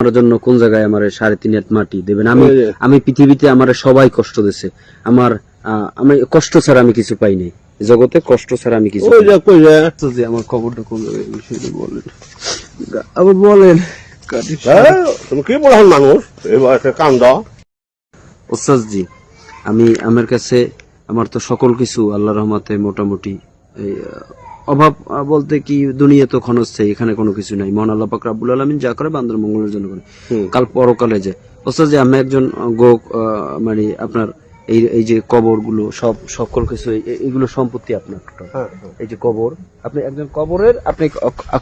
আমার জন্য কোন জায়গায় আমার 3.5 হাত মাটি দেবেন? আমি পৃথিবীতে আমার সবাই কষ্ট দিছে। আমি কষ্ট ছাড়া আমি কিছু পাই নাই জগতে, কষ্ট ছাড়া আমি কিছু যে আমার খবরটা কোন জায়গায় বিষয়টা বলেন, আবার বলেন। তুমি কি বলেন মানুষ এবার কান দাও ওস্তাদ জি, আমার কাছে আমার তো সকল কিছু আল্লাহর রহমতে মোটামুটি অভাব বলতে কি দুনিয়া তো ক্ষণস্থায়ী, এখানে কোনো কিছু নাই। মহান আল্লাহ পাক রব্বুল আলামিন যা করে বান্দার মঙ্গলের জন্য করে। কাল পরকালে যে ওস্তাদ জি, আমি একজন মানে আপনার এই যে কবর গুলো সব সকল কিছু এগুলো সম্পত্তি আপনার। এই যে কবর, আপনি একজন কবরের, আপনি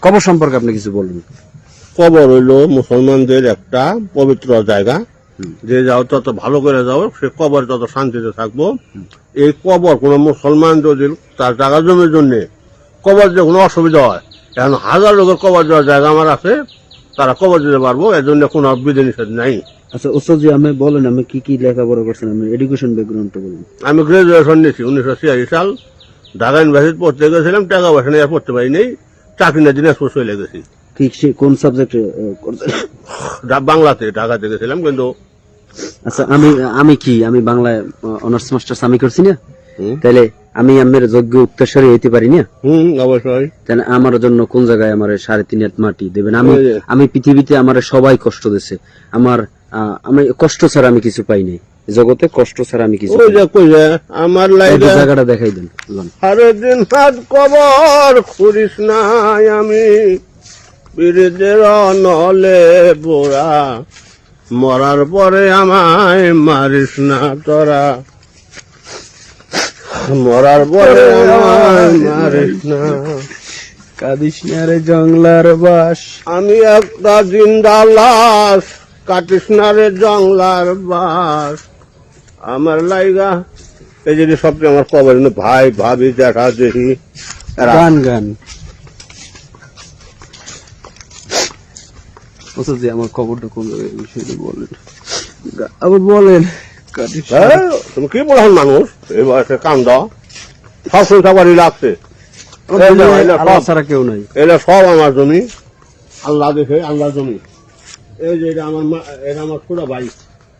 কবর সম্পর্কে আপনি কিছু বলুন। কবর হইলো মুসলমানদের একটা পবিত্র জায়গা, যে যাও তত ভালো করে যাও, সে কবর তত শান্তিতে থাকবো। এই কবর কোন মুসলমান যদি তার জায়গা জমির জন্য কবর যে কোনো অসুবিধা হয়, এখন হাজার লোকের কবর দেওয়ার জায়গা আমার আছে, তারা কবর দিতে পারবো, এর জন্য কোনো বিধি নিষেধ নাই। আচ্ছা ওস্তাদ জি, আমি বলেন আমি কি কি লেখাপড়া করছেন, আমি এডুকেশন ব্যাকগ্রাউন্ডটা বলুন। আমি গ্রাজুয়েশন নিয়েছি 1986 সাল, ঢাকা ইউনিভার্সিটি পড়তে গেছিলাম, টাকা পয়সা নিয়ে পড়তে পারিনি, চাকরি না দিনাজপুর চলে গেছি। কোন সাবজেক্টে করছেন? বাংলাতে, ঢাকাতে গেছিলাম কিন্তু। আচ্ছা আমি বাংলায় অনার্স মাস্টার্স আমি করছি না, তাহলে আমি আমার যোগ্য উত্তরসূরি হইতে পারি না? অবশ্যই। তাহলে আমার জন্য কোন জায়গায় আমার 3.5 হাত মাটি দেবেন? আমি পৃথিবীতে আমার সবাই কষ্ট দিছে। আমি কষ্ট ছাড়া আমি কিছু পাই নাই জগতে, কষ্ট ছাড়া আমি কিছু আমার জায়গাটা দেখাই দেন। সারাদিন হাত কবর খুঁড়িস নাই আমি, বীরদের নলে বোরা, মরার পরে আমায় মারিস না তোরা, মরার পরে আমায় মারিস না, কাঁদিস না রে জংলার বাস, আমি একটা জিন্দা লাশ, কাটিস না রে জংলার বাস আমার লাইগা। এই যে সবচেয়ে আমার কবর ভাই ভাবি দেখা দেখি গান গান ওস্তাদ জি, আমার খবরটা কোন জায়গায় বিষয়টা বলেন, আবার বলেন। তুমি কি বলেন মানুষ এবার কান দাও, সব সংসারই লাগছে, ছাড়া কেউ নাই, এটা সব আমার জমি, আল্লাহ দেখে আল্লাহ জমি। এই যে এটা আমার ছোট ভাই,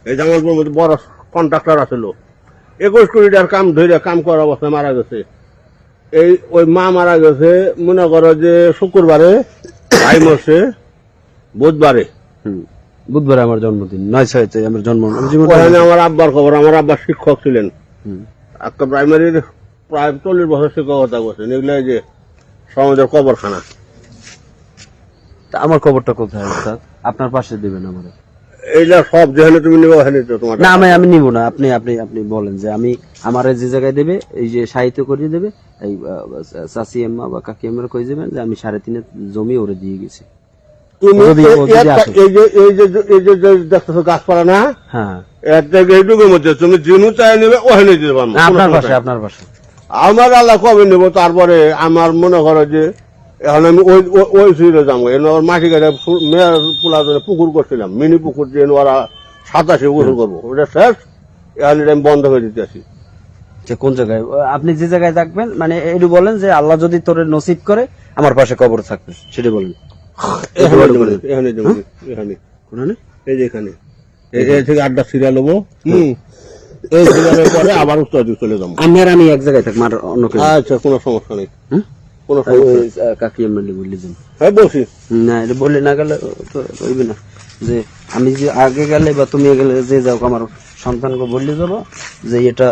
এই যে আমার বড় কন্ট্রাক্টর আছিল, 21 কোটি টাকার কাম ধরে কাম করার অবস্থায় মারা গেছে। ওই মা মারা গেছে মনে করো যে শুক্রবারে, ভাই মরছে বুধবারে। বুধবারে আমার জন্মদিন, 9/6 আমার জন্ম। আমার আব্বার খবর, আমার আব্বা শিক্ষক ছিলেন, একটা প্রাইমারির প্রায় 40 বছর শিক্ষকতা করছেন। এগুলো যে সমাজের কবরখানা। আমার খবরটা কোথায় স্যার? আপনার পাশে দিবেন আমার। এইটা সব যেখানে তুমি নিবে ওখানে তোমার না, আমি নিব না। আপনি বলেন যে আমি আমার যে জায়গায় দেবে, এই যে সাহিত্য করিয়ে দেবে, এই চাচি আম্মা বা কাকি আম্মার কই দেবেন যে আমি 3.5 জমি ওরে দিয়ে গেছি। তুমি এই যে দেখতেছো গাছপালা না, হ্যাঁ, এর থেকে এইটুকুর মধ্যে তুমি জিনু চাই নেবে ওখানে দিতে পারবো। আপনার পাশে আমার আল্লাহ কবে নেব, তারপরে আমার মনে করো যে এখন আমি ওই সুইরে যাবো। ওর মাটি কাটে মেয়ের পোলা পুকুর করছিলাম, মিনি পুকুর দিয়ে ওরা 87 গোসল করবো, ওটা শেষ। এখন এটা আমি বন্ধ করে দিতে আসি। কোন জায়গায় আপনি যে জায়গায় থাকবেন, মানে একটু বলেন যে আল্লাহ যদি তোরে নসিব করে আমার পাশে কবর থাকবে, সেটা বলেন। এখানে এই যে এখানে থেকে 8টা সিরিয়াল হবো, এই সিরিয়ালের পরে আবার উত্তর দিকে চলে যাবো। আমি এক জায়গায় থাকবো, আর অন্য কেউ। আচ্ছা, কোনো সমস্যা নেই, কোনো কাকি এমএলএ বললি দেন। হ্যাঁ বলছি না, এটা বললে না গেলে তো হইবে না, যে আমি যে আগে গেলে বা তুমি গেলে যে যাও, আমার সন্তানকে বললে যাবো যে এটা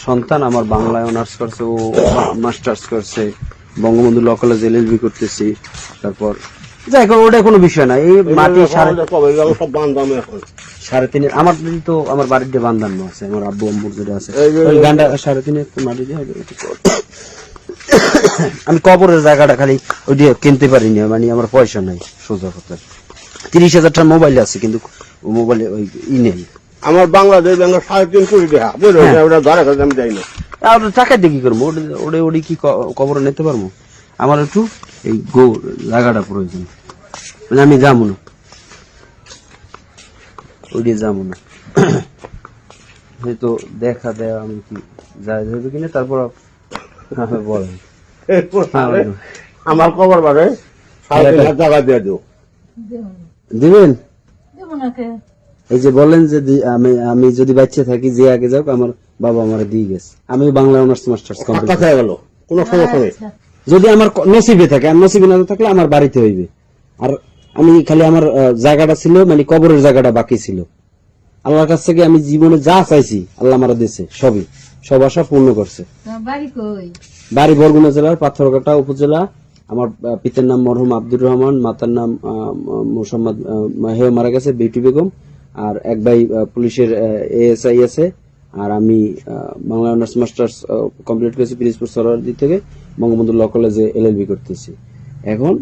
সন্তান আমার বাংলায় অনার্স করছে, ও মাস্টার্স করছে, বঙ্গবন্ধু ল কলেজে এলএলবি করতেছি। তারপর যাই হোক, ওটা কোনো বিষয় না। এই মাটি 3.5 আমার তো আমার বাড়িতে বান্ধানো আছে, আমার আব্বু আম্মুর যেটা আছে গান্ডা 3.5 মাটি দিয়ে আমি কবরের জায়গাটা খালি ওই দিয়ে কিনতে পারিনি, মানে আমার পয়সা নাই সোজা কথা। 30,000 টাকা মোবাইল আছে, কিন্তু মোবাইলে ওই নেই। আমার বাংলাদেশ ব্যাংকের 3.5 কোটি টাকা, ধরে কাছে আমি যাই না। টাকা দিয়ে কি করবো? ওটা কি কবরে নিতে পারবো? আমার একটু এই জায়গাটা প্রয়োজন, মানে আমি যাবো না, ওই দিয়ে যাবো না। হয়তো দেখা দেয় আমি কি যাই যাবে কিনা, তারপর বলেন। আমার কবর বারে 3.5 টাকা দিয়ে দিও। দিবেন? দেবো না কে? এই যে বলেন যে আমি যদি বাচ্চা থাকি যে আগে যাক, আমার বাবা আমার দিয়ে গেছে, আমি বাংলা অনার্স মাস্টার্স কমপ্লিট। কথা হয়ে গেল, কোনো সমস্যা নেই। আচ্ছা। যদি আমার নসিবে থাকে, আর নসিবে না থাকলে আমার বাড়িতে হইবে। আর আমি খালি আমার জায়গাটা ছিল, মানে কবরের জায়গাটা বাকি ছিল। আল্লাহর কাছ থেকে আমি জীবনে যা চাইছি আল্লাহ আমার দিয়েছে, সব আশা পূর্ণ করছে। তোমার বাড়ি কই? বাড়ি বরগুনা জেলার পাথরঘাটা উপজেলা। আমার পিতার নাম মরহুম আব্দুর রহমান, মাতার নাম মোসাম্মদ, হেও মারা গেছে বিউটি বেগম। আর এক ভাই পুলিশের এএসআই আছে। আর আমি বাংলা অনার্স মাস্টার্স কমপ্লিট করেছি পিরিজপুর সরোয়ারদি থেকে, বঙ্গবন্ধু ল কলেজে এলএলবি করতেছি। এখন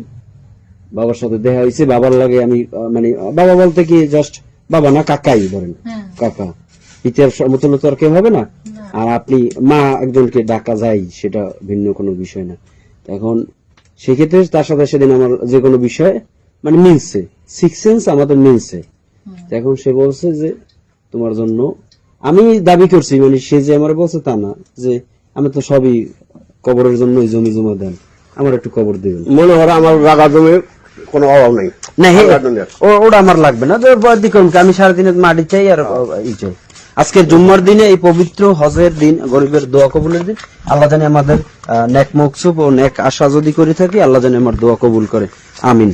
বাবার সাথে দেখা হয়েছে, বাবার লাগে আমি মানে বাবা বলতে কি জাস্ট বাবা না, কাকাই বলেন, হ্যাঁ। কাকা। পিতার সমতুল্য তো আর কেউ হবে না। আর আপনি মা একজনকে ডাকা যায়, সেটা ভিন্ন কোনো বিষয় না। এখন সেক্ষেত্রে তার সাথে সেদিন আমার যে কোনো বিষয় মানে মিলছে, সিক্স সেন্স আমাদের মিলছে। এখন সে বলছে যে তোমার জন্য আমি দাবি করছি, মানে সে যে আমার বলছে তা না, যে আমি তো সবই কবরের জন্য জমি জমা দেন, আমার একটু কবর দেবেন। মনে হয় আমার জায়গা জমির কোনো অভাব নেই। না আল্লাহর দুনিয়ার। ওটা আমার লাগবে না, আমি সারাদিনের মাটি চাই আর ই চাই। আজকের জুম্মার দিনে, এই পবিত্র হজের দিন, গরিবের দোয়া কবুলের দিন, আল্লাহ জানে আমাদের নেক মকসুব ও নেক আশা যদি করে থাকি, আল্লাহ জানে আমার দোয়া কবুল করে। আমিন।